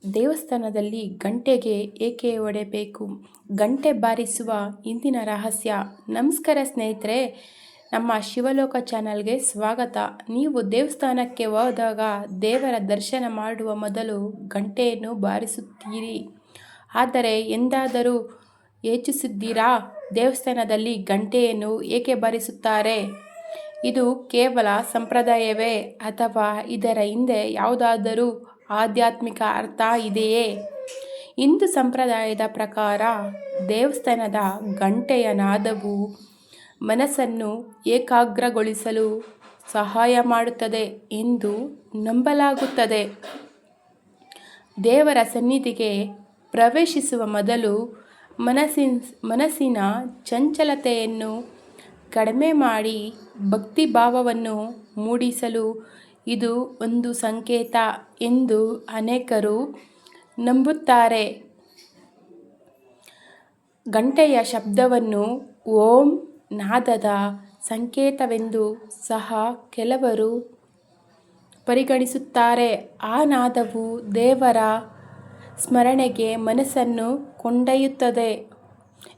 ದೇವಸ್ಥಾನದಲ್ಲಿ ಗಂಟೆಗೆ ಏಕೆ ಹೊಡೆಯಬೇಕು? ಗಂಟೆ ಬಾರಿಸುವ ಹಿಂದಿನ ರಹಸ್ಯ. ನಮಸ್ಕಾರ ಸ್ನೇಹಿತರೆ, ನಮ್ಮ ಶಿವಲೋಕ ಚಾನಲ್ಗೆ ಸ್ವಾಗತ. ನೀವು ದೇವಸ್ಥಾನಕ್ಕೆ ಹೋದಾಗ ದೇವರ ದರ್ಶನ ಮಾಡುವ ಮೊದಲು ಗಂಟೆಯನ್ನು ಬಾರಿಸುತ್ತೀರಿ. ಆದರೆ ಎಂದಾದರೂ ಯೋಚಿಸಿದ್ದೀರಾ, ದೇವಸ್ಥಾನದಲ್ಲಿ ಗಂಟೆಯನ್ನು ಏಕೆ ಬಾರಿಸುತ್ತಾರೆ? ಇದು ಕೇವಲ ಸಂಪ್ರದಾಯವೇ ಅಥವಾ ಇದರ ಹಿಂದೆ ಯಾವುದಾದರೂ ಆಧ್ಯಾತ್ಮಿಕ ಅರ್ಥ ಇದೆಯೇ? ಹಿಂದೂ ಸಂಪ್ರದಾಯದ ಪ್ರಕಾರ ದೇವಸ್ಥಾನದ ಗಂಟೆಯ ನಾದವು ಮನಸ್ಸನ್ನು ಏಕಾಗ್ರಗೊಳಿಸಲು ಸಹಾಯ ಮಾಡುತ್ತದೆ ಎಂದು ನಂಬಲಾಗುತ್ತದೆ. ದೇವರ ಸನ್ನಿಧಿಗೆ ಪ್ರವೇಶಿಸುವ ಮೊದಲು ಮನಸ್ಸಿನ ಚಂಚಲತೆಯನ್ನು ಕಡಿಮೆ ಮಾಡಿ ಭಕ್ತಿ ಭಾವವನ್ನು ಮೂಡಿಸಲು ಇದು ಒಂದು ಸಂಕೇತ ಎಂದು ಅನೇಕರು ನಂಬುತ್ತಾರೆ. ಗಂಟೆಯ ಶಬ್ದವನ್ನು ಓಂ ನಾದದ ಸಂಕೇತವೆಂದು ಸಹ ಕೆಲವರು ಪರಿಗಣಿಸುತ್ತಾರೆ. ಆ ನಾದವು ದೇವರ ಸ್ಮರಣೆಗೆ ಮನಸ್ಸನ್ನು ಕೊಂಡೊಯ್ಯುತ್ತದೆ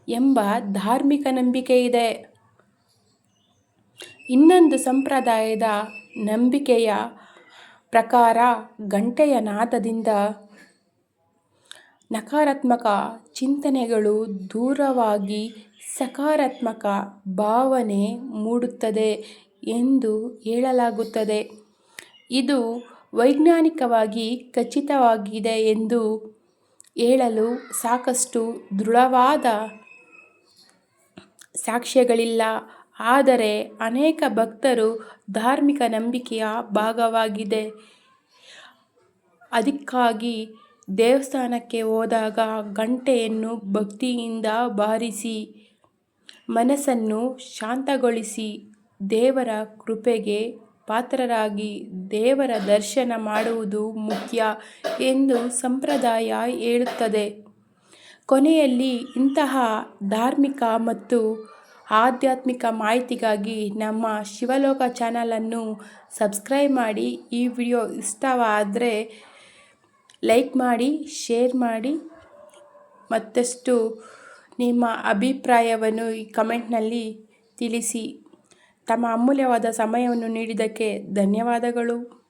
ಎಂಬ ಧಾರ್ಮಿಕ ನಂಬಿಕೆಯಿದೆ. ಇನ್ನೊಂದು ಸಂಪ್ರದಾಯದ ನಂಬಿಕೆಯ ಪ್ರಕಾರ ಗಂಟೆಯ ನಾದದಿಂದ ನಕಾರಾತ್ಮಕ ಚಿಂತನೆಗಳು ದೂರವಾಗಿ ಸಕಾರಾತ್ಮಕ ಭಾವನೆ ಮೂಡುತ್ತದೆ ಎಂದು ಹೇಳಲಾಗುತ್ತದೆ. ಇದು ವೈಜ್ಞಾನಿಕವಾಗಿ ಖಚಿತವಾಗಿದೆ ಎಂದು ಹೇಳಲು ಸಾಕಷ್ಟು ದೃಢವಾದ ಸಾಕ್ಷ್ಯಗಳಿಲ್ಲ. ಆದರೆ ಅನೇಕ ಭಕ್ತರು ಧಾರ್ಮಿಕ ನಂಬಿಕೆಯ ಭಾಗವಾಗಿದೆ. ಅದಕ್ಕಾಗಿ ದೇವಸ್ಥಾನಕ್ಕೆ ಹೋದಾಗ ಗಂಟೆಯನ್ನು ಭಕ್ತಿಯಿಂದ ಬಾರಿಸಿ ಮನಸ್ಸನ್ನು ಶಾಂತಗೊಳಿಸಿ ದೇವರ ಕೃಪೆಗೆ ಪಾತ್ರರಾಗಿ ದೇವರ ದರ್ಶನ ಮಾಡುವುದು ಮುಖ್ಯ ಎಂದು ಸಂಪ್ರದಾಯ ಹೇಳುತ್ತದೆ. ಕೊನೆಯಲ್ಲಿ, ಇಂತಹ ಧಾರ್ಮಿಕ ಮತ್ತು ಆಧ್ಯಾತ್ಮಿಕ ಮಾಹಿತಿಗಾಗಿ ನಮ್ಮ ಶಿವಲೋಕ ಚಾನಲನ್ನು ಸಬ್ಸ್ಕ್ರೈಬ್ ಮಾಡಿ. ಈ ವಿಡಿಯೋ ಇಷ್ಟವಾದರೆ ಲೈಕ್ ಮಾಡಿ, ಶೇರ್ ಮಾಡಿ. ಮತ್ತಷ್ಟು ನಿಮ್ಮ ಅಭಿಪ್ರಾಯವನ್ನು ಈ ಕಮೆಂಟ್ನಲ್ಲಿ ತಿಳಿಸಿ. ತಮ್ಮ ಅಮೂಲ್ಯವಾದ ಸಮಯವನ್ನು ನೀಡಿದ್ದಕ್ಕೆ ಧನ್ಯವಾದಗಳು.